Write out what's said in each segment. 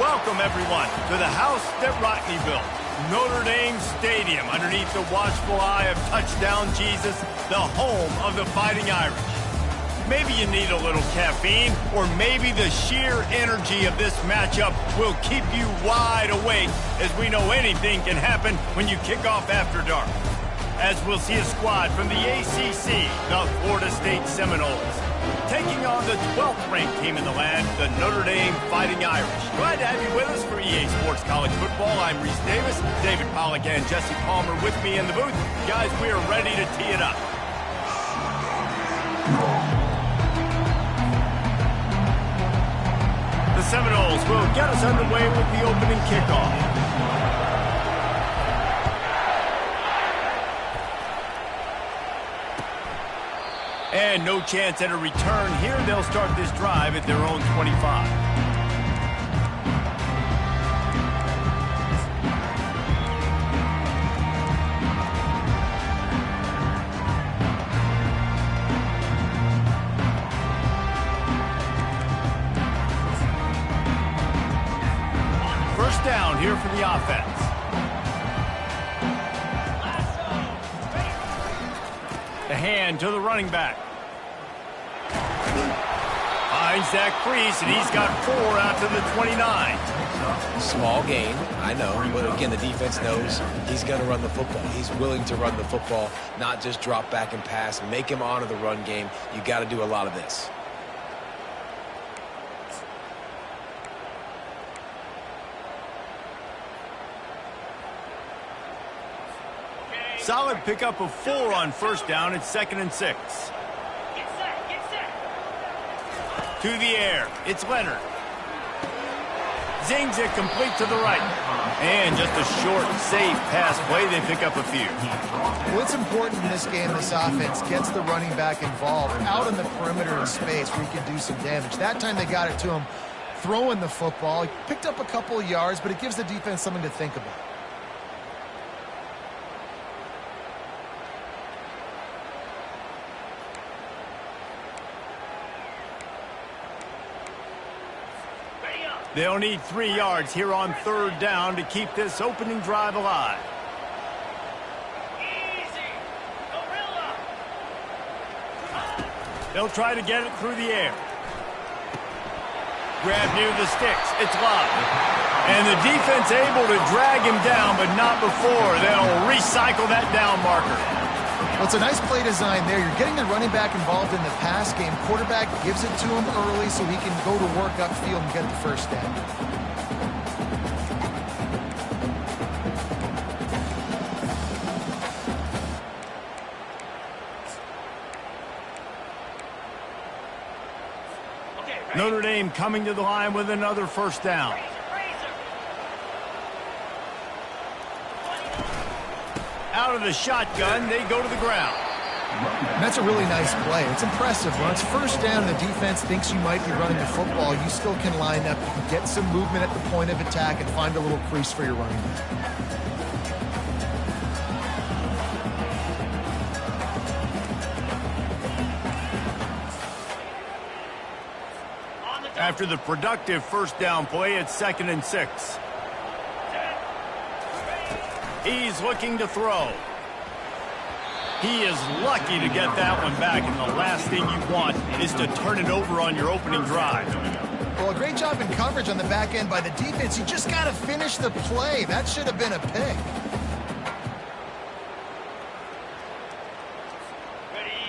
Welcome, everyone, to the house that Rodney built, Notre Dame Stadium, underneath the watchful eye of Touchdown Jesus, the home of the Fighting Irish. Maybe you need a little caffeine, or maybe the sheer energy of this matchup will keep you wide awake, as we know anything can happen when you kick off after dark. As we'll see a squad from the ACC, the Florida State Seminoles, taking on the 12th-ranked team in the land, the Notre Dame Fighting Irish. Glad to have you with us for EA Sports College Football. I'm Reese Davis, David Pollack and Jesse Palmer with me in the booth. Guys, we are ready to tee it up. The Seminoles will get us underway with the opening kickoff. And no chance at a return here. They'll start this drive at their own 25. First down here for the offense. The hand to the running back. Finds that crease, and he's got 4 out to the 29. Small gain, I know, but again, the defense knows he's going to run the football. He's willing to run the football, not just drop back and pass, make him honor the run game. You got to do a lot of this. Solid pickup of 4 on first down. It's 2nd and 6. To the air. It's Leonard. Zings it complete to the right. And just a short, safe pass play. They pick up a few. Well, it's important in this game, this offense gets the running back involved out in the perimeter of space where he can do some damage. That time they got it to him throwing the football. He picked up a couple of yards, but it gives the defense something to think about. They'll need 3 yards here on 3rd down to keep this opening drive alive. They'll try to get it through the air. Grab near the sticks. It's Love. And the defense able to drag him down, but not before. They'll recycle that down marker. Well, it's a nice play design there. You're getting the running back involved in the pass game. Quarterback gives it to him early so he can go to work upfield and get the first down. Notre Dame coming to the line with another first down. Out of the shotgun, they go to the ground. That's a really nice play. It's impressive. When it's first down and the defense thinks you might be running the football, you still can line up, you can get some movement at the point of attack and find a little crease for your running back. After the productive first down play, it's 2nd and 6. He's looking to throw. He is lucky to get that one back, and the last thing you want is to turn it over on your opening drive. Well, a great job in coverage on the back end by the defense. You just got to finish the play. That should have been a pick.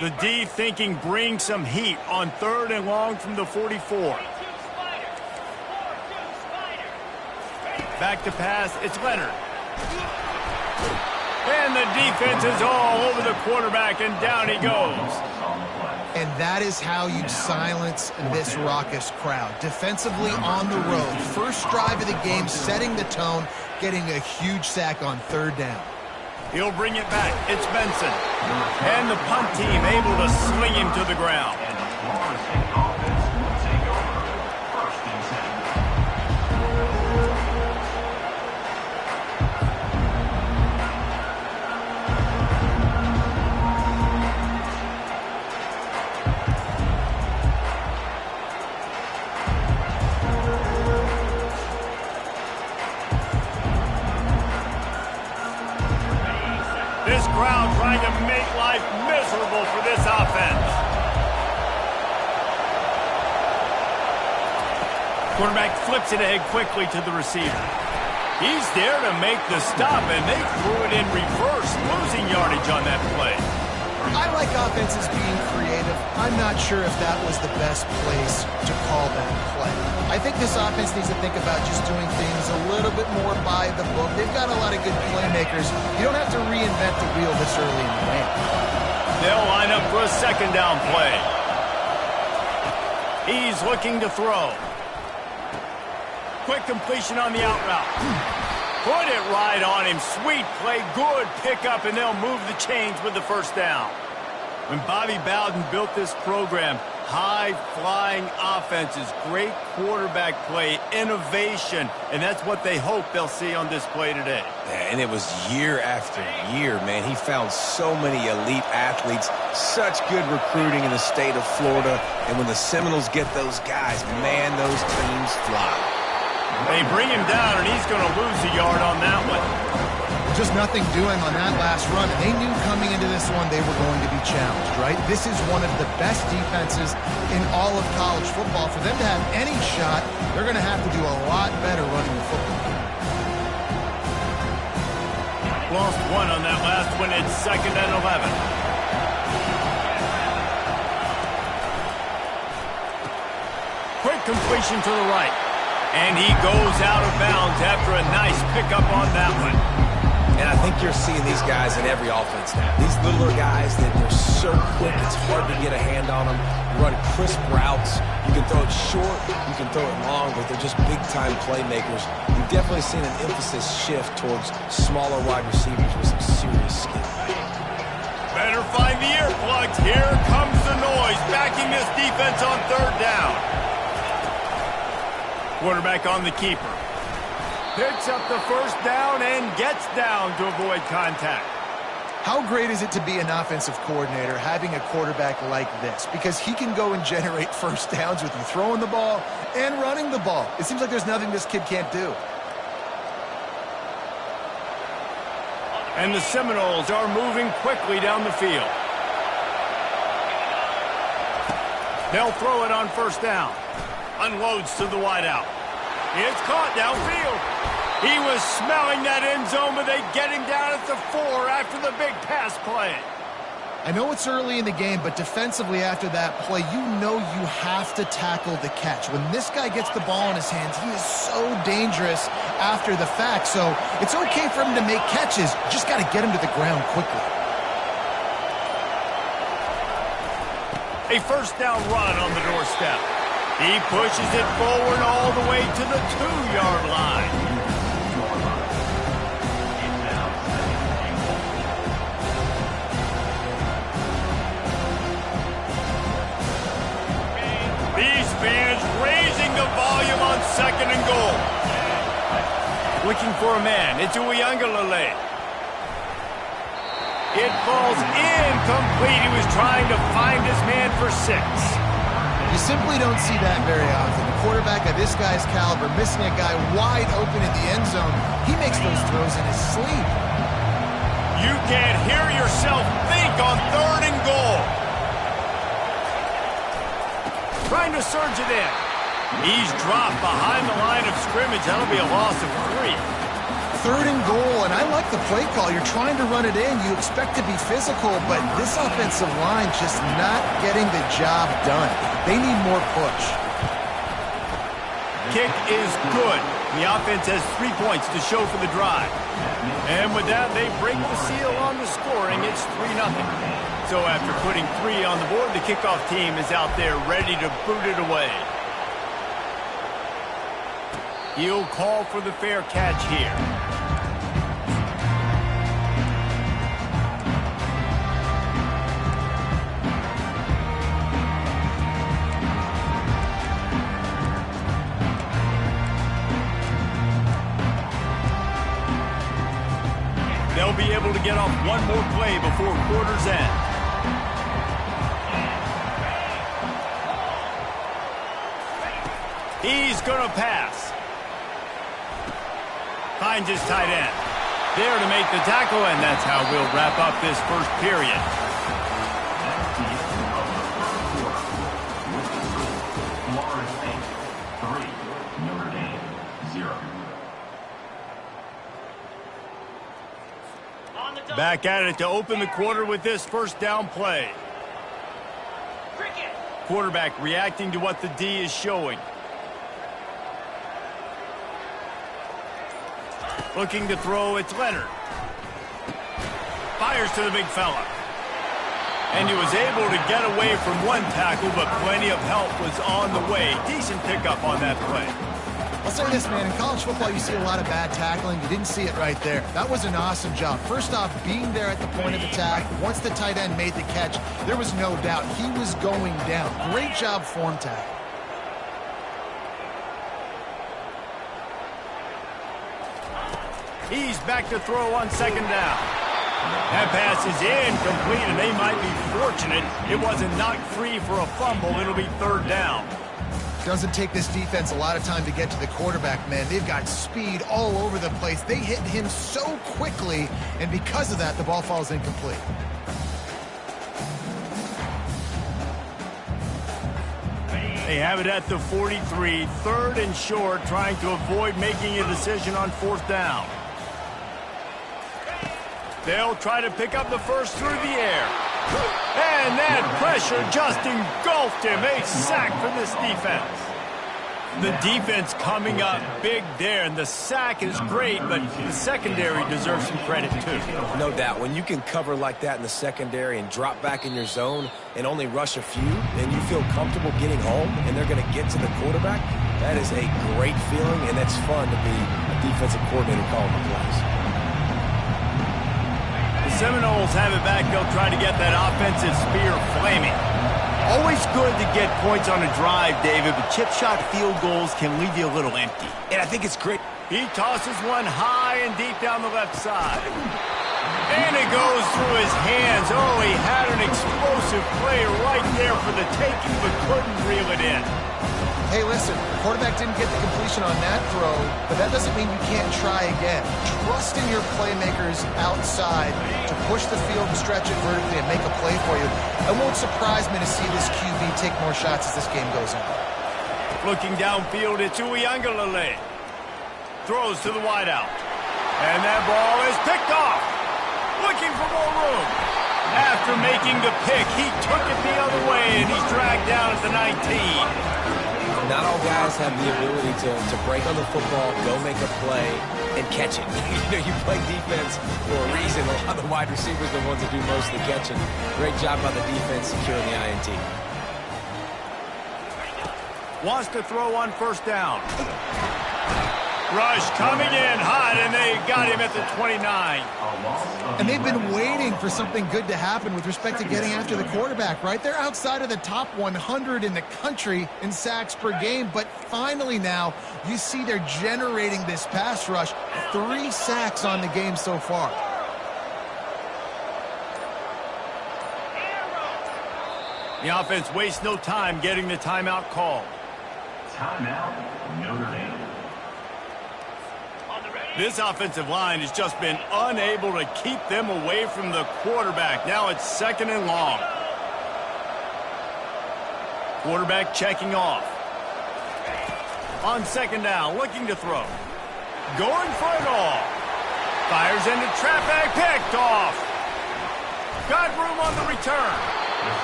The D thinking bring some heat on 3rd and long from the 44. Back to pass, it's Leonard. And the defense is all over the quarterback, and down he goes. And that is how you silence this raucous crowd. Defensively on the road. First drive of the game, setting the tone, getting a huge sack on 3rd down. He'll bring it back. It's Benson. And the punt team able to sling him to the ground. defense. Quarterback flips it ahead quickly to the receiver. He's there to make the stop, and they threw it in reverse, losing yardage on that play. I like offenses being creative. I'm not sure if that was the best place to call that play. I think this offense needs to think about just doing things a little bit more by the book. They've got a lot of good playmakers. You don't have to reinvent the wheel this early in the game. They'll line up for a second down play. He's looking to throw. Quick completion on the out route. Put it right on him. Sweet play, good pickup, and they'll move the chains with the first down. When Bobby Bowden built this program, high-flying offenses, great quarterback play, innovation, and that's what they hope they'll see on display today. Yeah, and it was year after year, man. He found so many elite athletes, such good recruiting in the state of Florida, and when the Seminoles get those guys, man, those teams fly. They bring him down, and he's going to lose a yard on that one. Just nothing doing on that last run. And they knew coming into this one they were going to be challenged, right? This is one of the best defenses in all of college football. For them to have any shot, they're going to have to do a lot better running the football. Lost one on that last one. It's 2nd and 11. Quick completion to the right. And he goes out of bounds after a nice pickup on that one. And I think you're seeing these guys in every offense now. These littler guys that they're so quick, it's hard to get a hand on them. Run crisp routes. You can throw it short, you can throw it long, but they're just big-time playmakers. You've definitely seen an emphasis shift towards smaller wide receivers with some serious skill. Better find the earplugs. Here comes the noise, backing this defense on 3rd down. Quarterback on the keeper. Picks up the first down and gets down to avoid contact. How great is it to be an offensive coordinator having a quarterback like this? Because he can go and generate first downs with you throwing the ball and running the ball. It seems like there's nothing this kid can't do. And the Seminoles are moving quickly down the field. They'll throw it on 1st down. Unloads to the wideout. It's caught downfield. He was smelling that end zone, but they get him down at the 4 after the big pass play. I know it's early in the game, but defensively after that play, you know you have to tackle the catch. When this guy gets the ball in his hands, he is so dangerous after the fact. So it's okay for him to make catches. You just got to get him to the ground quickly. A first down run on the doorstep. He pushes it forward all the way to the 2-yard line. These fans raising the volume on 2nd and goal. Looking for a man. It's Uiagalelei. It falls incomplete. He was trying to find his man for 6. You simply don't see that very often. A quarterback of this guy's caliber missing a guy wide open in the end zone. He makes those throws in his sleep. You can't hear yourself think on 3rd and goal. Trying to surge it in. He's dropped behind the line of scrimmage. That'll be a loss of 3. 3rd and goal, and I like the play call. You're trying to run it in. You expect to be physical, but this offensive line just not getting the job done. They need more push. Kick is good. The offense has 3 points to show for the drive. And with that, they break the seal on the scoring. It's 3-0. So after putting 3 on the board, the kickoff team is out there ready to boot it away. He'll call for the fair catch here. They'll be able to get off one more play before quarter's end. He's going to pass. Finds his tight end. There to make the tackle, and that's how we'll wrap up this first period. Back at it to open the quarter with this first down play. Quarterback reacting to what the D is showing. Looking to throw, it's Leonard. Fires to the big fella. And he was able to get away from one tackle, but plenty of help was on the way. Decent pickup on that play. I'll say this, man. In college football, you see a lot of bad tackling. You didn't see it right there. That was an awesome job. First off, being there at the point of attack. Once the tight end made the catch, there was no doubt he was going down. Great job form tackle. He's back to throw on second down. That pass is incomplete, and they might be fortunate it wasn't knocked free for a fumble. It'll be third down. Doesn't take this defense a lot of time to get to the quarterback, man. They've got speed all over the place. They hit him so quickly, and because of that, the ball falls incomplete. They have it at the 43, third and short, trying to avoid making a decision on fourth down. They'll try to pick up the first through the air. And that pressure just engulfed him. A sack for this defense. The defense coming up big there, and the sack is great, but the secondary deserves some credit too. No doubt. When you can cover like that in the secondary and drop back in your zone and only rush a few, and you feel comfortable getting home, and they're going to get to the quarterback, that is a great feeling, and it's fun to be a defensive coordinator calling the plays. Seminoles have it back. They'll try to get that offensive spear flaming. Always good to get points on a drive, David, but chip shot field goals can leave you a little empty. And I think it's great. He tosses one high and deep down the left side. And it goes through his hands. Oh, he had an explosive play right there for the taking, but couldn't reel it in. Hey, listen, the quarterback didn't get the completion on that throw, but that doesn't mean you can't try again. Trust in your playmakers outside to push the field and stretch it vertically and make a play for you. It won't surprise me to see this QB take more shots as this game goes on. Looking downfield, it's Uiagalelei. Throws to the wideout. And that ball is picked off. Looking for more room. After making the pick, he took it the other way, and he's dragged down at the 19. Not all guys have the ability to break on the football, go make a play, and catch it. You play defense for a reason. A lot of the wide receivers are the ones that do most of the catching. Great job by the defense securing the INT. Wants to throw on first down. Rush coming in hot, and they got him at the 29. And they've been waiting for something good to happen with respect to getting after the quarterback, right? They're outside of the top 100 in the country in sacks per game, but finally now you see they're generating this pass rush. 3 sacks on the game so far. The offense wastes no time getting the timeout called. Timeout, Notre Dame. This offensive line has just been unable to keep them away from the quarterback. Now it's second and long. Quarterback checking off. On second down, looking to throw. Going for it all. Fires into trap bag, picked off. Got room on the return.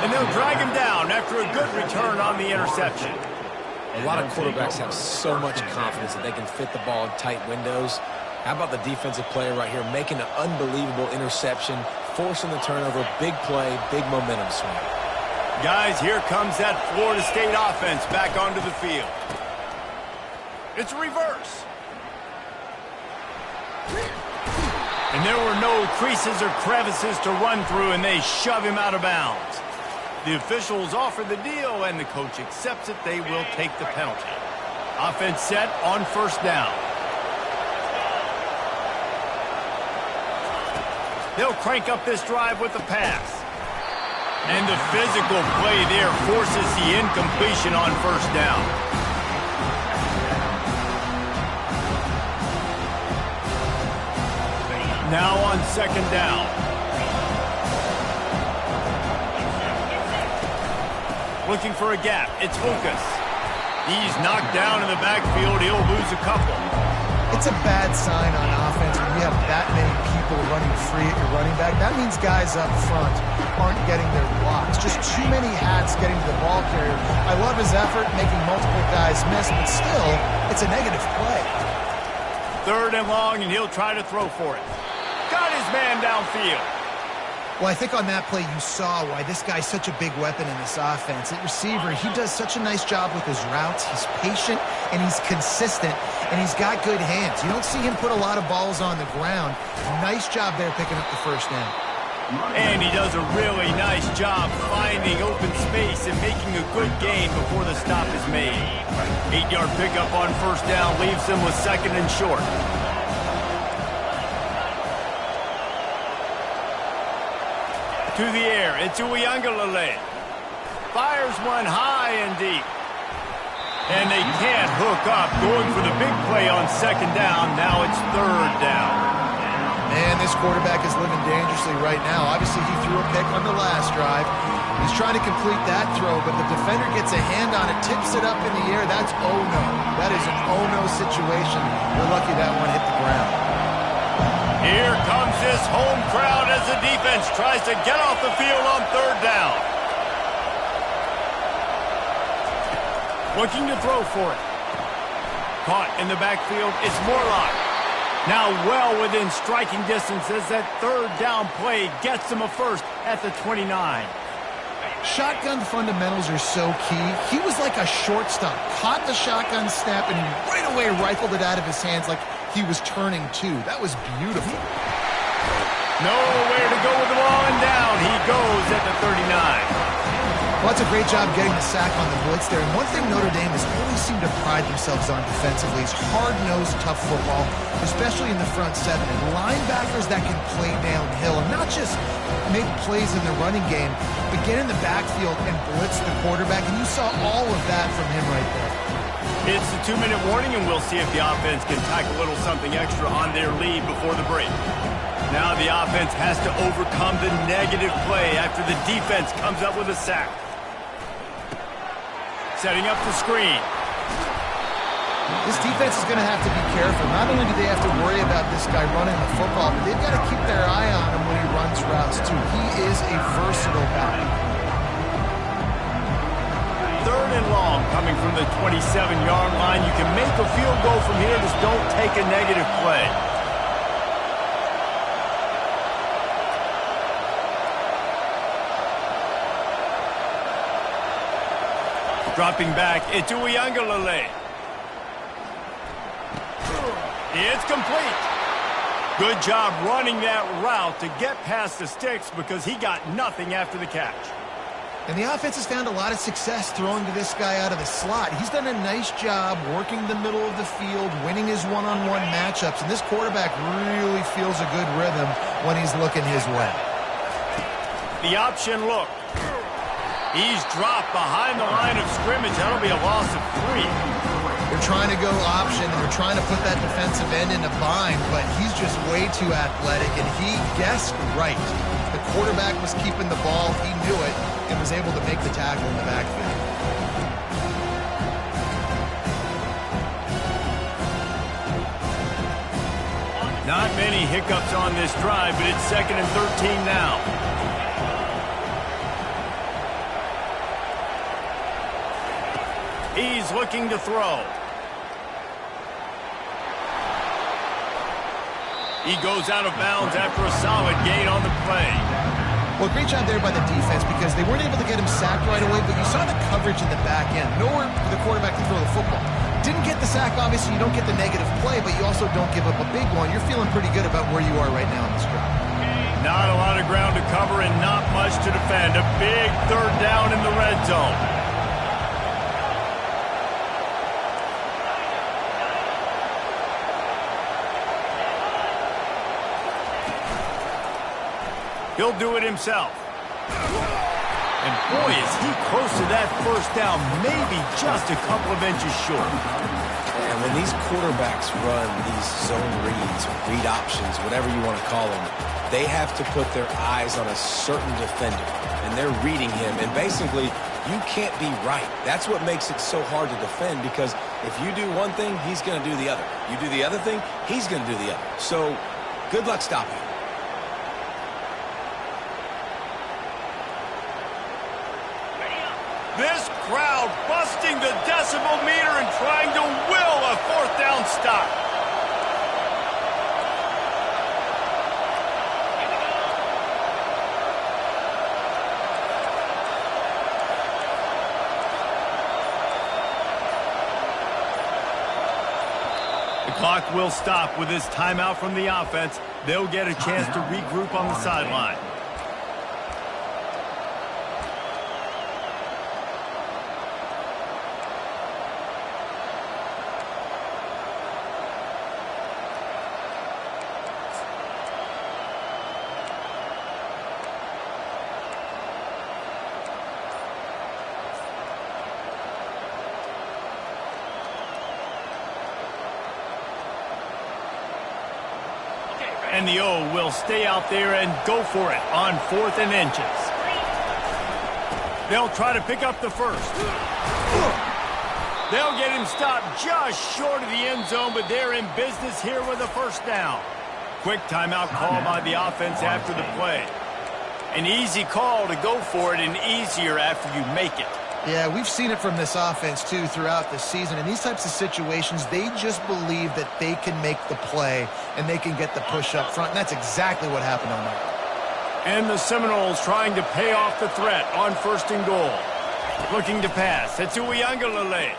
And they'll drag him down after a good return on the interception. A lot of quarterbacks have so much confidence that they can fit the ball in tight windows. How about the defensive player right here making an unbelievable interception, forcing the turnover, big play, big momentum swing. Guys, here comes that Florida State offense back onto the field. It's a reverse. And there were no creases or crevices to run through, and they shove him out of bounds. The officials offer the deal, and the coach accepts it. They will take the penalty. Offense set on first down. They'll crank up this drive with the pass. And the physical play there forces the incompletion on first down. Now on second down. Looking for a gap. It's Lucas. He's knocked down in the backfield. He'll lose a couple. It's a bad sign on offense when you have that many people people running free at your running back, that means guys up front aren't getting their blocks. Just too many hats getting to the ball carrier. I love his effort, making multiple guys miss, but still, it's a negative play. 3rd and long, and he'll try to throw for it. Got his man downfield. Well, I think on that play you saw why this guy's such a big weapon in this offense. At receiver, he does such a nice job with his routes. He's patient, and he's consistent, and he's got good hands. You don't see him put a lot of balls on the ground. Nice job there picking up the first down. And he does a really nice job finding open space and making a good gain before the stop is made. 8-yard pickup on first down leaves him with 2nd and short. To the air, it's Uiagalelei. Fires one high and deep. And they can't hook up, going for the big play on 2nd down. Now it's 3rd down. Man, this quarterback is living dangerously right now. Obviously, he threw a pick on the last drive. He's trying to complete that throw, but the defender gets a hand on it, tips it up in the air. That's oh-no. That is an oh-no situation. We're lucky that one hit the ground. Here comes this home crowd as the defense tries to get off the field on 3rd down. Looking to throw for it. Caught in the backfield, it's Morlock. Now well within striking distance as that 3rd down play gets him a first at the 29. Shotgun fundamentals are so key. He was like a shortstop. Caught the shotgun snap and right away rifled it out of his hands like he was turning two. That was beautiful. Nowhere to go with the ball, and down he goes at the 39. Well, that's a great job getting the sack on the blitz there. And one thing Notre Dame has always seemed to pride themselves on defensively is hard-nosed, tough football, especially in the front 7. And linebackers that can play downhill and not just make plays in the running game, but get in the backfield and blitz the quarterback. And you saw all of that from him right there. It's the 2-minute warning, and we'll see if the offense can tack a little something extra on their lead before the break. Now the offense has to overcome the negative play after the defense comes up with a sack. Setting up the screen. This defense is going to have to be careful. Not only do they have to worry about this guy running the football, but they've got to keep their eye on him when he runs routes, too. He is a versatile back. 3rd and long coming from the 27-yard line. You can make a field goal from here. Just don't take a negative play. Dropping back, it's Uiagalelei. It's complete. Good job running that route to get past the sticks because he got nothing after the catch. And the offense has found a lot of success throwing to this guy out of the slot. He's done a nice job working the middle of the field, winning his one-on-one matchups, and this quarterback really feels a good rhythm when he's looking his way. The option look. He's dropped behind the line of scrimmage. That'll be a loss of 3. They're trying to go option, and they're trying to put that defensive end in a bind, but he's just way too athletic, and he guessed right. The quarterback was keeping the ball. He knew it and was able to make the tackle in the backfield. Not many hiccups on this drive, but it's 2nd and 13 now. He's looking to throw. He goes out of bounds after a solid gain on the play. Well, great job there by the defense because they weren't able to get him sacked right away, but you saw the coverage in the back end. Nowhere for the quarterback to throw the football. Didn't get the sack, obviously. You don't get the negative play, but you also don't give up a big one. You're feeling pretty good about where you are right now in this drive. Not a lot of ground to cover and not much to defend. A big 3rd down in the red zone. He'll do it himself. And boy, is he close to that first down, maybe just a couple of inches short. And when these quarterbacks run these zone reads, read options, whatever you want to call them, they have to put their eyes on a certain defender. And they're reading him. And basically, you can't be right. That's what makes it so hard to defend because if you do one thing, he's going to do the other. You do the other thing, he's going to do the other. So good luck stopping. This crowd busting the decibel meter and trying to will a fourth down stop. The clock will stop with this timeout from the offense. They'll get a chance to regroup on the sideline. And the O will stay out there and go for it on 4th and inches. They'll try to pick up the first. They'll get him stopped just short of the end zone, but they're in business here with a first down. Quick timeout call by the offense after the play. An easy call to go for it and easier after you make it. Yeah, we've seen it from this offense, too, throughout the season. In these types of situations, they just believe that they can make the play and they can get the push up front, and that's exactly what happened on that. And the Seminoles trying to pay off the threat on 1st and goal. Looking to pass. It's Uiagalelei.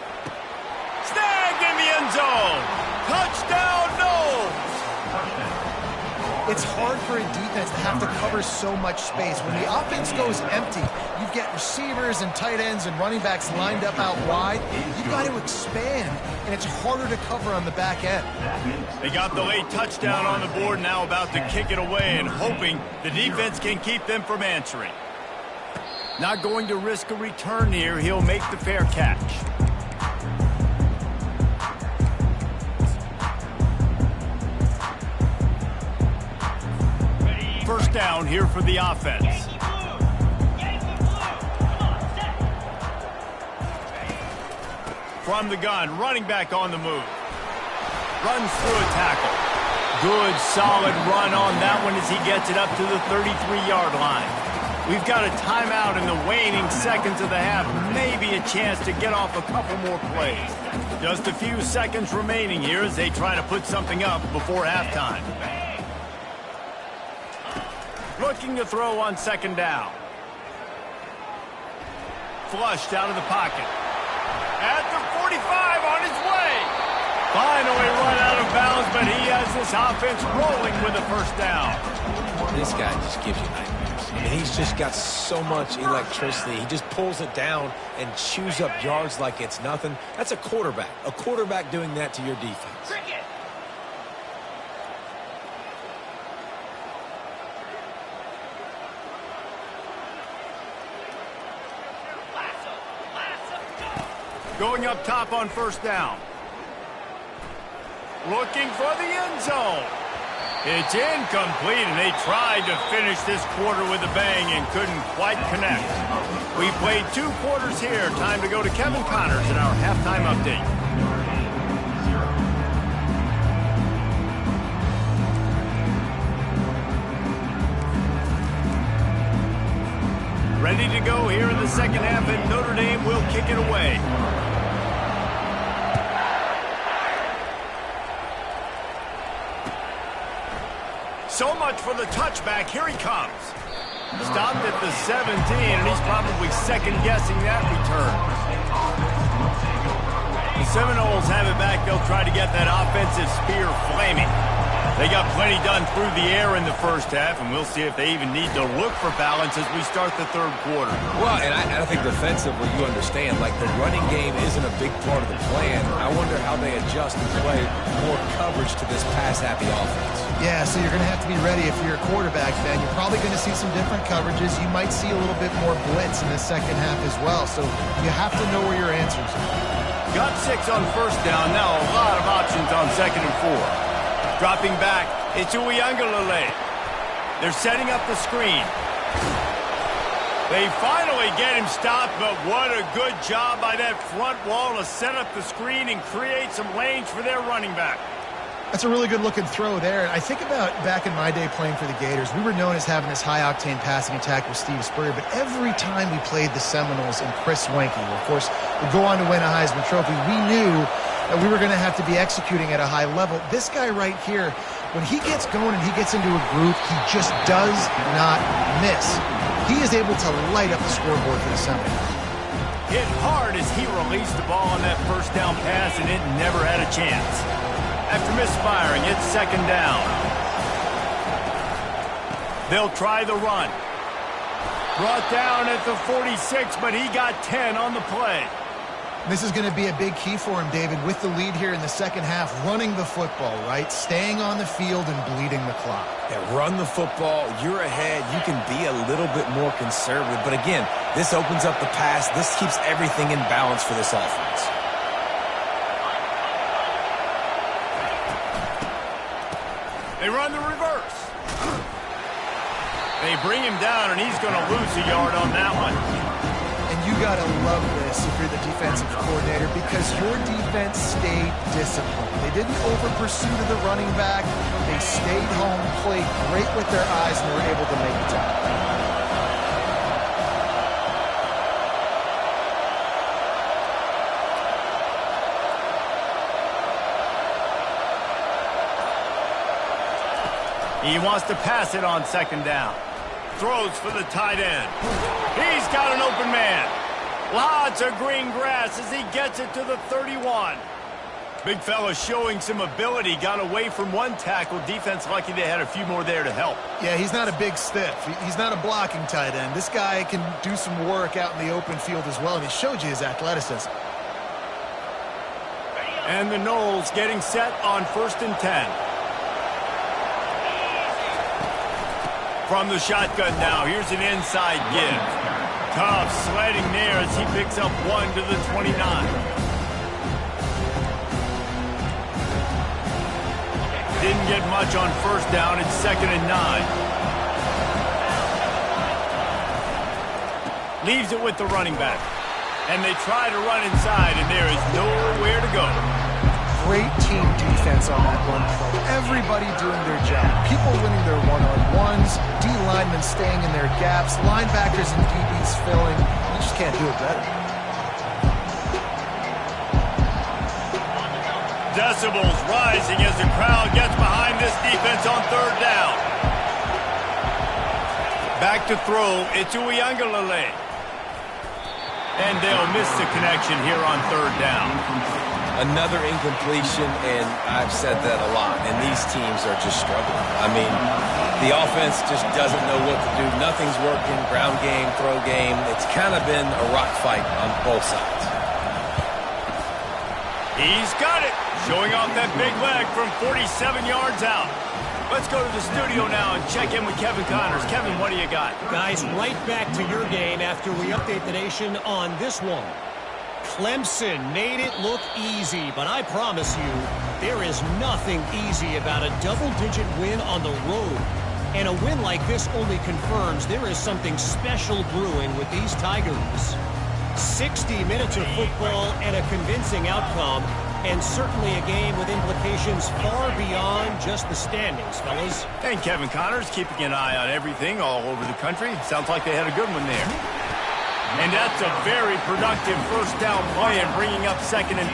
Snagged in the end zone. Touchdown, Noles. It's hard for a defense to have to cover so much space. When the offense goes empty, you get receivers and tight ends and running backs lined up out wide. You've got to expand, and it's harder to cover on the back end. They got the late touchdown on the board, now about to kick it away and hoping the defense can keep them from answering. Not going to risk a return here. He'll make the fair catch. First down here for the offense. From the gun, running back on the move. Runs through a tackle. Good, solid run on that one as he gets it up to the 33-yard line. We've got a timeout in the waning seconds of the half. Maybe a chance to get off a couple more plays. Just a few seconds remaining here as they try to put something up before halftime. Looking to throw on 2nd down. Flushed out of the pocket. At the 45 on his way. Finally run out of bounds, but he has this offense rolling with a first down. This guy just gives you nightmares. I mean, he's just got so much electricity. He just pulls it down and chews up yards like it's nothing. That's a quarterback. A quarterback doing that to your defense. Going up top on 1st down. Looking for the end zone. It's incomplete, and they tried to finish this quarter with a bang and couldn't quite connect. We played 2 quarters here. Time to go to Kevin Connors in our halftime update. Ready to go here in the second half, and Notre Dame will kick it away. So much for the touchback. Here he comes. Stopped at the 17, and he's probably second-guessing that return. The Seminoles have it back. They'll try to get that offensive spear flaming. They got plenty done through the air in the first half, and we'll see if they even need to look for balance as we start the 3rd quarter. Well, and I think defensively, you understand, like the running game isn't a big part of the plan. I wonder how they adjust and play more coverage to this pass-happy offense. Yeah, so you're going to have to be ready if you're a quarterback, Ben. You're probably going to see some different coverages. You might see a little bit more blitz in the second half as well, so you have to know where your answers are. Got 6 on 1st down. Now a lot of options on 2nd and 4. Dropping back, it's Uiagalelei. They're setting up the screen. They finally get him stopped, but what a good job by that front wall to set up the screen and create some lanes for their running back. That's a really good-looking throw there. I think about back in my day playing for the Gators, we were known as having this high-octane passing attack with Steve Spurrier, but every time we played the Seminoles and Chris Wenke, who, of course, would go on to win a Heisman Trophy, we knew that we were going to have to be executing at a high level. This guy right here, when he gets going and he gets into a groove, he just does not miss. He is able to light up the scoreboard for the Seminoles. Hit hard as he released the ball on that first down pass, and it never had a chance. After misfiring, it's second down. They'll try the run. Brought down at the 46, but he got 10 on the play. This is going to be a big key for him, David, with the lead here in the second half, running the football, right? Staying on the field and bleeding the clock. Yeah, run the football. You're ahead. You can be a little bit more conservative. But again, this opens up the pass. This keeps everything in balance for this offense. They run the reverse. They bring him down, and he's going to lose a yard on that one. And you got to love this if you're the defensive coordinator, because your defense stayed disciplined. They didn't over-pursue to the running back. They stayed home, played great with their eyes, and were able to make the tackle. He wants to pass it on second down. Throws for the tight end. He's got an open man. Lots of green grass as he gets it to the 31. Big fella showing some ability. Got away from one tackle. Defense lucky they had a few more there to help. Yeah, he's not a big stiff. He's not a blocking tight end. This guy can do some work out in the open field as well, and he showed you his athleticism. And the Noles getting set on 1st and 10. From the shotgun now, here's an inside give. Tough sledding there as he picks up 1 to the 29. Didn't get much on first down. It's 2nd and 9. Leaves it with the running back. And they try to run inside, and there is nowhere to go. Great team defense on that run play. Everybody doing their job. People winning their one-on-ones, D linemen staying in their gaps, linebackers and DBs filling. You just can't do it better. Decibels rising as the crowd gets behind this defense on 3rd down. Back to throw. It's Uiagalelei. And they'll miss the connection here on 3rd down. Another incompletion, and I've said that a lot, and these teams are just struggling. I mean, the offense just doesn't know what to do. Nothing's working. Ground game, throw game. It's kind of been a rock fight on both sides. He's got it. Showing off that big leg from 47 yards out. Let's go to the studio now and check in with Kevin Connors. Kevin, what do you got? Guys, right back to your game after we update the nation on this one. Clemson made it look easy, but I promise you, there is nothing easy about a double-digit win on the road. And a win like this only confirms there is something special brewing with these Tigers. 60 minutes of football and a convincing outcome, and certainly a game with implications far beyond just the standings, fellas. And Kevin Connors keeping an eye on everything all over the country. Sounds like they had a good one there. And that's a very productive first down play and bringing up 2nd and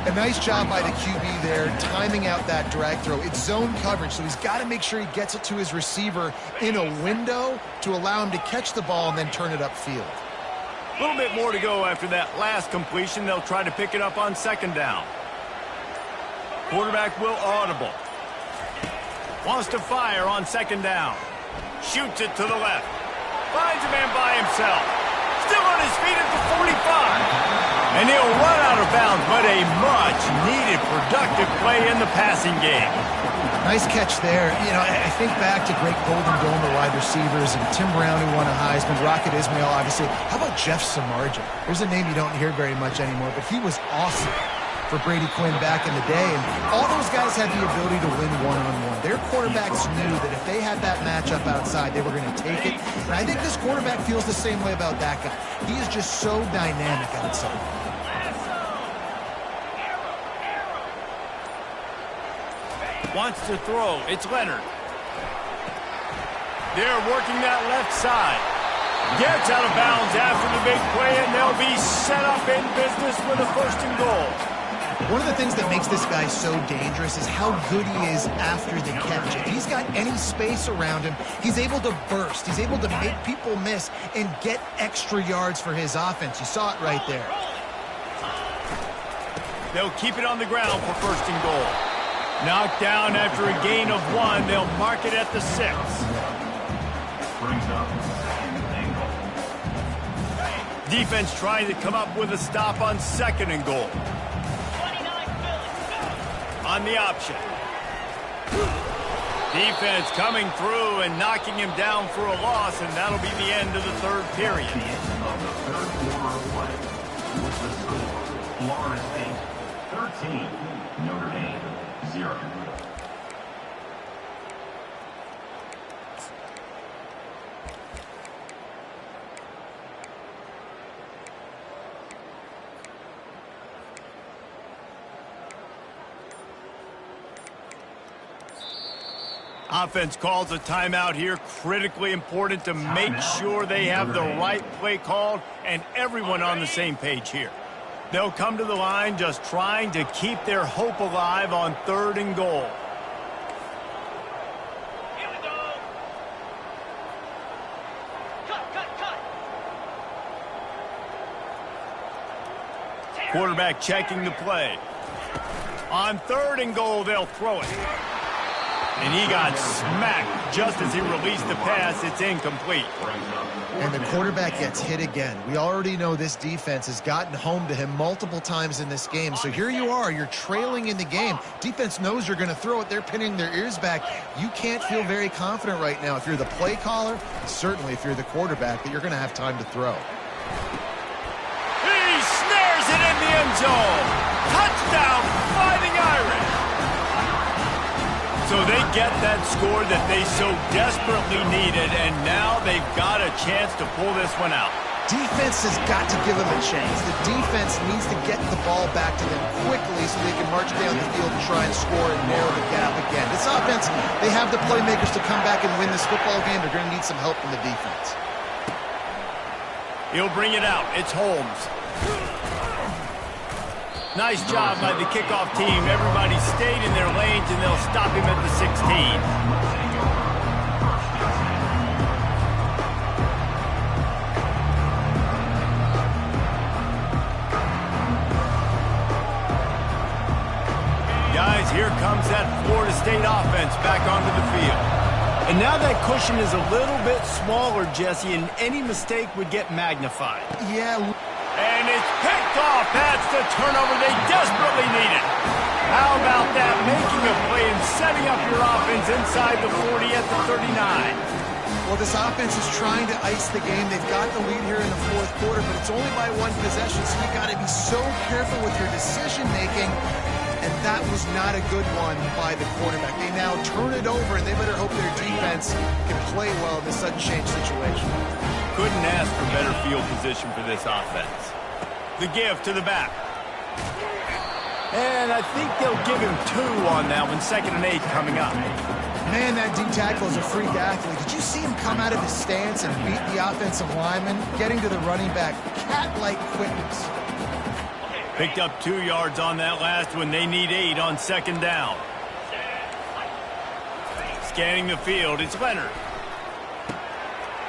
3. A nice job by the QB there, timing out that drag throw. It's zone coverage, so he's got to make sure he gets it to his receiver in a window to allow him to catch the ball and then turn it upfield. A little bit more to go after that last completion. They'll try to pick it up on 2nd down. Quarterback will audible. Wants to fire on 2nd down. Shoots it to the left. Finds a man by himself. Still on his feet at the 45. And he'll run out of bounds, but a much-needed productive play in the passing game. Nice catch there. You know, I think back to great Golden Dome wide receivers and Tim Brown, who won a Heisman, Rocket Ismail, obviously. How about Jeff Samardzija? There's a name you don't hear very much anymore, but he was awesome for Brady Quinn back in the day. And all those guys had the ability to win one-on-one. Their quarterbacks knew that if they had that matchup outside, they were going to take it. And I think this quarterback feels the same way about that guy. He is just so dynamic outside. Wants to throw. It's Leonard. They're working that left side. Gets out of bounds after the big play, and they'll be set up in business with a 1st and goal. One of the things that makes this guy so dangerous is how good he is after the catch. If he's got any space around him, he's able to burst. He's able to make people miss and get extra yards for his offense. You saw it right there. They'll keep it on the ground for 1st and goal. Knocked down after a gain of 1. They'll mark it at the 6. Brings up 2nd and goal. Defense trying to come up with a stop on 2nd and goal. On the option. Defense coming through and knocking him down for a loss, and that'll be the end of the 3rd period. The end of the 3rd quarter of play. With the score, Florida State 13, Notre Dame 0. Offense calls a timeout here. Critically important to make sure they have the right play called and everyone on the same page here. They'll come to the line just trying to keep their hope alive on 3rd and goal. Here we go. Cut. Quarterback checking the play. On 3rd and goal, they'll throw it. And he got smacked just as he released the pass. It's incomplete. And the quarterback gets hit again. We already know this defense has gotten home to him multiple times in this game. So here you are. You're trailing in the game. Defense knows you're going to throw it. They're pinning their ears back. You can't feel very confident right now if you're the play caller, certainly if you're the quarterback, that you're going to have time to throw. He snares it in the end zone. Touchdown, Fighting Irish. So they get that score that they so desperately needed, and now they've got a chance to pull this one out. Defense has got to give them a chance. The defense needs to get the ball back to them quickly so they can march down the field and try and score and narrow the gap again. This offense, they have the playmakers to come back and win this football game. They're going to need some help from the defense. He'll bring it out. It's Holmes. Nice job by the kickoff team. Everybody stayed in their lanes, and they'll stop him at the 16. Guys, here comes that Florida State offense back onto the field. And now that cushion is a little bit smaller, Jesse, and any mistake would get magnified. Yeah. And it's picked off. That's the turnover they desperately needed. How about that? Making a play and setting up your offense inside the 40 at the 39. Well, this offense is trying to ice the game. They've got the lead here in the 4th quarter, but it's only by 1 possession, so you've got to be so careful with your decision-making. And that was not a good one by the quarterback. They now turn it over, and they better hope their defense can play well in this sudden change situation. Couldn't ask for better field position for this offense. The give to the back. And I think they'll give him 2 on that one. 2nd and 8 coming up. Man, that D tackle is a freak athlete. Did you see him come out of his stance and beat the offensive lineman, getting to the running back? Cat-like quickness. Picked up 2 yards on that last one. They need 8 on 2nd down. Scanning the field, it's Leonard.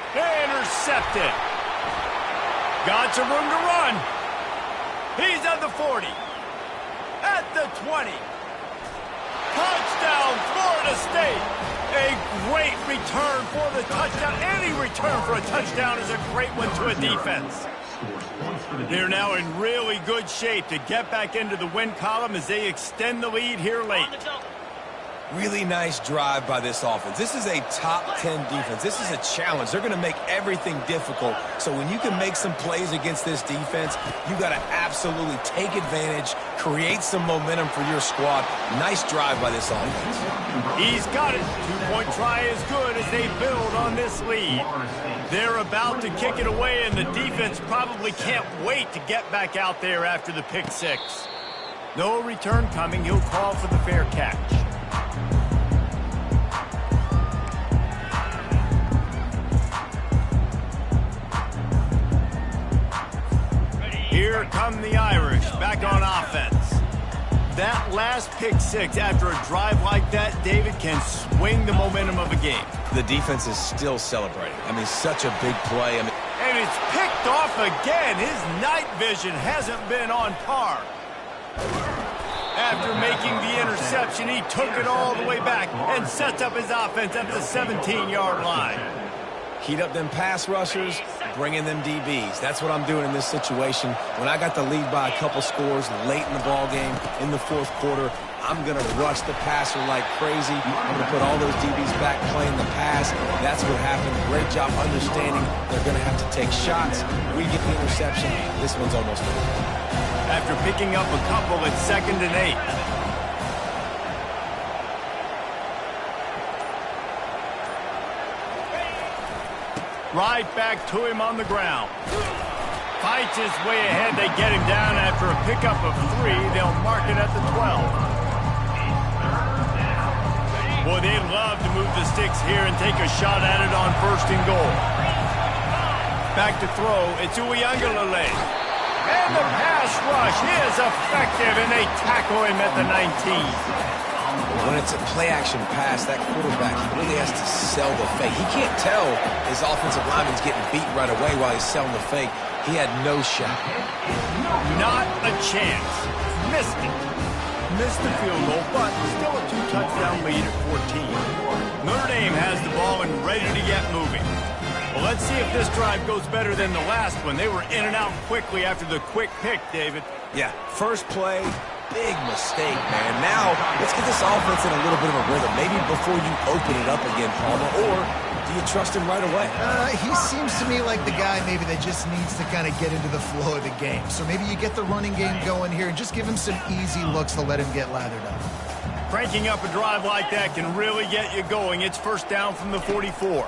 Intercepted. Got some room to run. He's at the 40. At the 20. Touchdown, Florida State. A great return for the touchdown. Any return for a touchdown is a great one to a defense. They're now in really good shape to get back into the win column as they extend the lead here late. Really nice drive by this offense. This is a top 10 defense. This is a challenge. They're going to make everything difficult. So when you can make some plays against this defense, you got to absolutely take advantage, create some momentum for your squad. Nice drive by this offense. He's got it. 2-point try is good as they build on this lead. They're about to kick it away, and the defense probably can't wait to get back out there after the pick 6. No return coming. He'll call for the fair catch. here come the Irish back on offense. That last pick six after a drive like that, David, can swing the momentum of a game. The defense is still celebrating. I mean, such a big play. And it's picked off again. His night vision hasn't been on par. After making the interception, he took it all the way back and sets up his offense at the 17-yard line. Heat up them pass rushers, bring in them DBs. That's what I'm doing in this situation. When I got the lead by a couple scores late in the ball game, in the fourth quarter, I'm going to rush the passer like crazy. I'm going to put all those DBs back playing the pass. That's what happened. Great job understanding they're going to have to take shots. We get the interception. This one's almost over. After picking up a couple, it's 2nd and 8. Right back to him on the ground. Fights his way ahead. They get him down after a pickup of 3. They'll mark it at the 12. Boy, they'd love to move the sticks here and take a shot at it on 1st and goal. Back to throw. It's Uiagalelei. And the pass rush is effective, and they tackle him at the 19. When it's a play-action pass, that quarterback, he really has to sell the fake. He can't tell his offensive lineman's getting beat right away while he's selling the fake. He had no shot. Not a chance. Missed it. Missed the field goal, but still a 2-touchdown lead at 14. Notre Dame has the ball and ready to get moving. Well, let's see if this drive goes better than the last one. They were in and out quickly after the quick pick, David. Yeah, first play, big mistake, man. Now, let's get this offense in a little bit of a rhythm. Maybe before you open it up again, Palmer, or do you trust him right away? He seems to me like the guy maybe that just needs to kind of get into the flow of the game. So maybe you get the running game going here and just give him some easy looks to let him get lathered up. Cranking up a drive like that can really get you going. It's 1st down from the 44.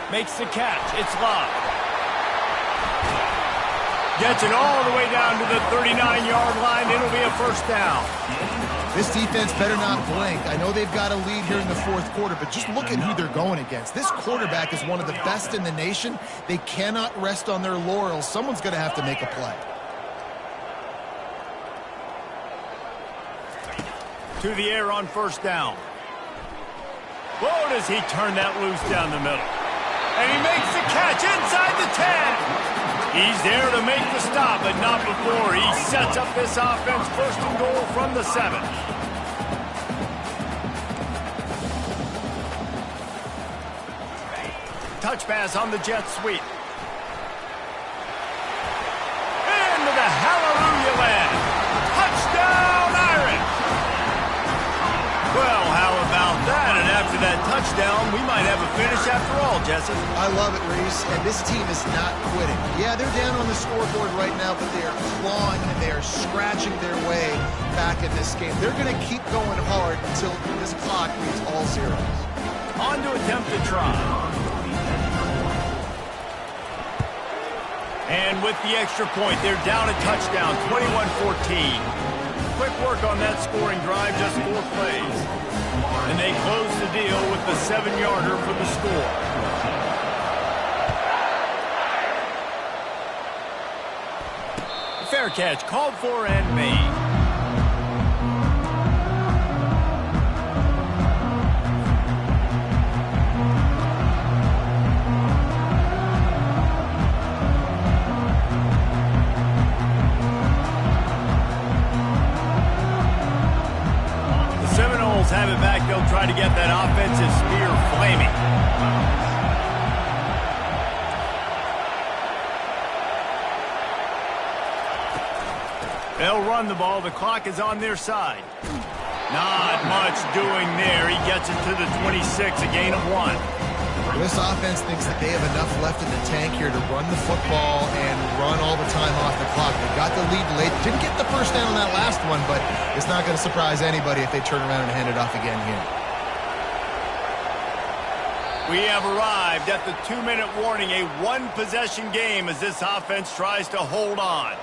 Makes the catch. It's Love. Gets it all the way down to the 39-yard line. It'll be a 1st down. This defense better not blink. I know they've got a lead here in the fourth quarter, but just look at who they're going against. This quarterback is one of the best in the nation. They cannot rest on their laurels. Someone's going to have to make a play. To the air on 1st down. Whoa, does he turn that loose down the middle. And he makes the catch inside the 10. He's there to make the stop, but not before. He sets up this offense 1st and goal from the 7. Touch pass on the jet sweep. Into the hallelujah land. Touchdown, Irish! Well, how about that? And after that touchdown, we might have a finish after all, Jesse. I love it, Reese, and this team is not quitting. Yeah, they're down on the scoreboard right now, but they are clawing and they are scratching their way back in this game. They're going to keep going hard until this clock reads all zeros. On to attempt the try. And with the extra point, they're down a touchdown, 21-14. Quick work on that scoring drive, just 4 plays. And they close the deal with the 7-yarder for the score. Fair catch, called for and made. Have it back. They'll try to get that offensive spear flaming. They'll run the ball. The clock is on their side. Not much doing there. He gets it to the 26, a gain of 1. This offense thinks that they have enough left in the tank here to run the football and run all the time off the clock. They got the lead late. Didn't get the 1st down on that last one, but it's not going to surprise anybody if they turn around and hand it off again here. We have arrived at the 2-minute warning, a 1-possession game as this offense tries to hold on.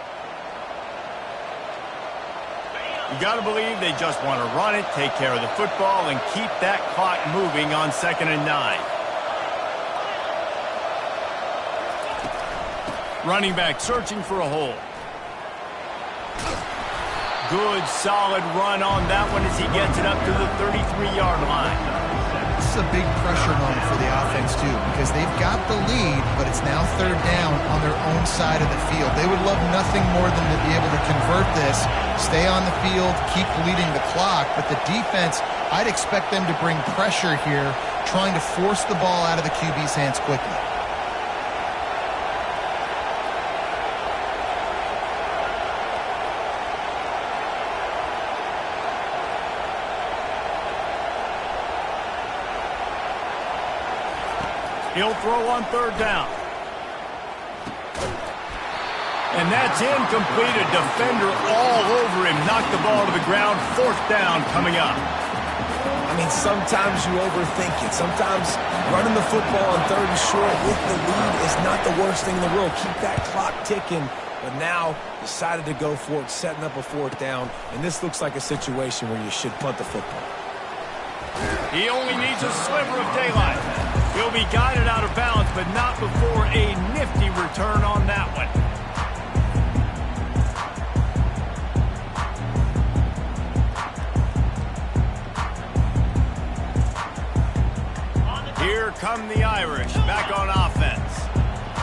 You got to believe they just want to run it, take care of the football, and keep that clock moving on 2nd and 9. Running back searching for a hole. Good, solid run on that one as he gets it up to the 33-yard line. This is a big pressure moment for the offense, too, because they've got the lead, but it's now third down on their own side of the field. They would love nothing more than to be able to convert this, stay on the field, keep leading the clock, but the defense, I'd expect them to bring pressure here, trying to force the ball out of the QB's hands quickly. He'll throw on third down. And that's incomplete. A defender all over him. Knocked the ball to the ground. Fourth down coming up. I mean, sometimes you overthink it. Sometimes running the football on third and short with the lead is not the worst thing in the world. Keep that clock ticking. But now decided to go for it, setting up a fourth down. And this looks like a situation where you should punt the football. He only needs a sliver of daylight. He'll be guided out of bounds, but not before a nifty return on that one. Here come the Irish, back on offense.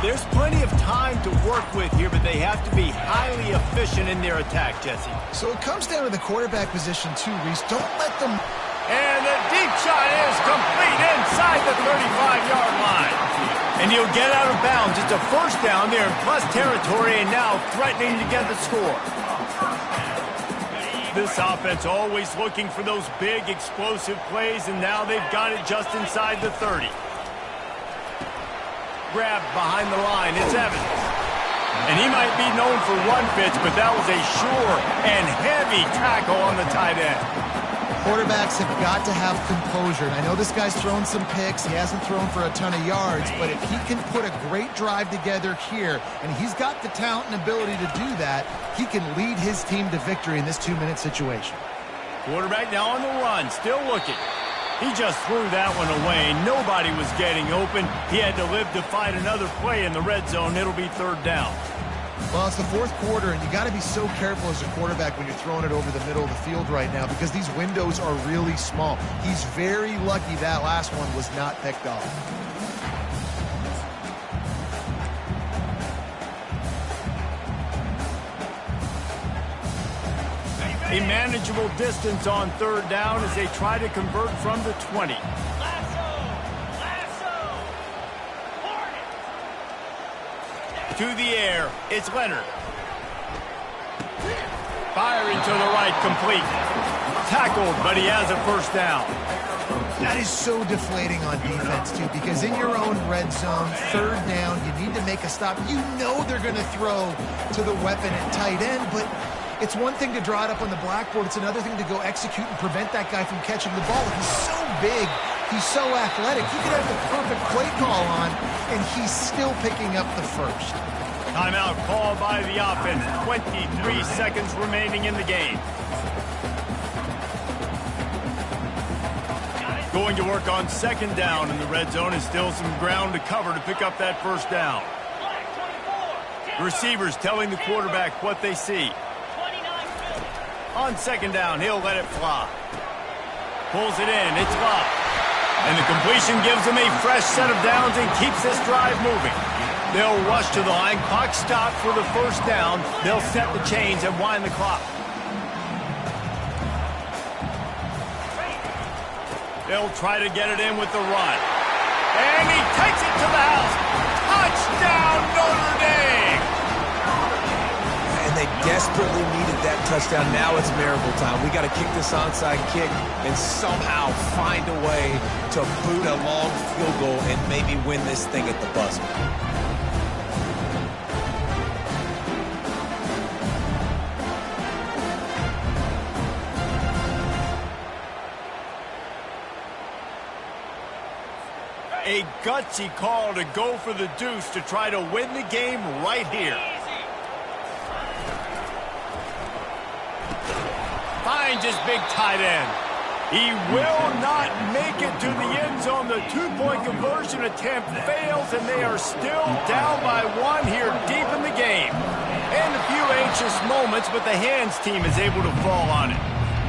There's plenty of time to work with here, but they have to be highly efficient in their attack, Jesse. So it comes down to the quarterback position, too, Reese. Don't let them... And the deep shot is complete inside the 35-yard line. And he'll get out of bounds. It's a first down there in plus territory and now threatening to get the score. This offense always looking for those big explosive plays, and now they've got it just inside the 30. Grabbed behind the line. It's Evans. And he might be known for one pitch, but that was a sure and heavy tackle on the tight end. Quarterbacks have got to have composure. And I know this guy's thrown some picks. He hasn't thrown for a ton of yards. But if he can put a great drive together here, and he's got the talent and ability to do that, he can lead his team to victory in this 2-minute situation. Quarterback now on the run, still looking. He just threw that one away. Nobody was getting open. He had to live to fight another play in the red zone. It'll be third down. Well, it's the fourth quarter, and you got to be so careful as a quarterback when you're throwing it over the middle of the field right now because these windows are really small. He's very lucky that last one was not picked off. A manageable distance on third down as they try to convert from the 20. To the air, it's Leonard. Firing to the right, complete. Tackled, but he has a first down. That is so deflating on defense, too, because in your own red zone, third down, you need to make a stop. You know they're going to throw to the weapon at tight end, but it's one thing to draw it up on the blackboard. It's another thing to go execute and prevent that guy from catching the ball. He's so big. He's so athletic. He could have the perfect play call on, and he's still picking up the first. Timeout called by the offense. 23 seconds remaining in the game. Going to work on second down in the red zone and still some ground to cover to pick up that first down. The receivers telling the quarterback what they see. On second down, he'll let it fly. Pulls it in. It's Love. And the completion gives him a fresh set of downs and keeps this drive moving. They'll rush to the line. Clock stopped for the first down. They'll set the chains and wind the clock. They'll try to get it in with the run. And he takes it to the house. Touchdown, Notre Dame! And they desperately needed that touchdown. Now it's miracle time. We got to kick this onside kick and somehow find a way to boot a long field goal and maybe win this thing at the buzzer. A gutsy call to go for the deuce to try to win the game right here. Finds his big tight end. He will not make it to the end zone. The two-point conversion attempt fails, and they are still down by one here deep in moments, but the hands team is able to fall on it.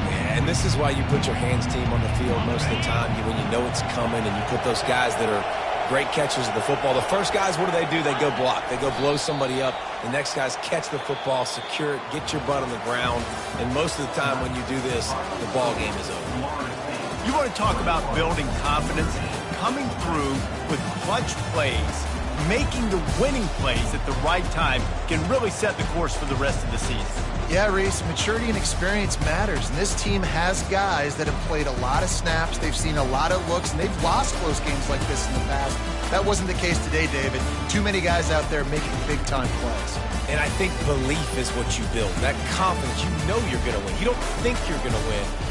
Yeah, and this is why you put your hands team on the field most of the time when you know it's coming, and you put those guys that are great catchers of the football. The first guys, what do? They go block. They go blow somebody up. The next guys catch the football, secure it, get your butt on the ground. And most of the time when you do this, the ball game is over. You want to talk about building confidence? Coming through with clutch plays, making the winning plays at the right time can really set the course for the rest of the season. Yeah, Reese, maturity and experience matters, and this team has guys that have played a lot of snaps, they've seen a lot of looks, and they've lost close games like this in the past. That wasn't the case today, David. Too many guys out there making big-time plays. And I think belief is what you build. That confidence, you know you're going to win. You don't think you're going to win.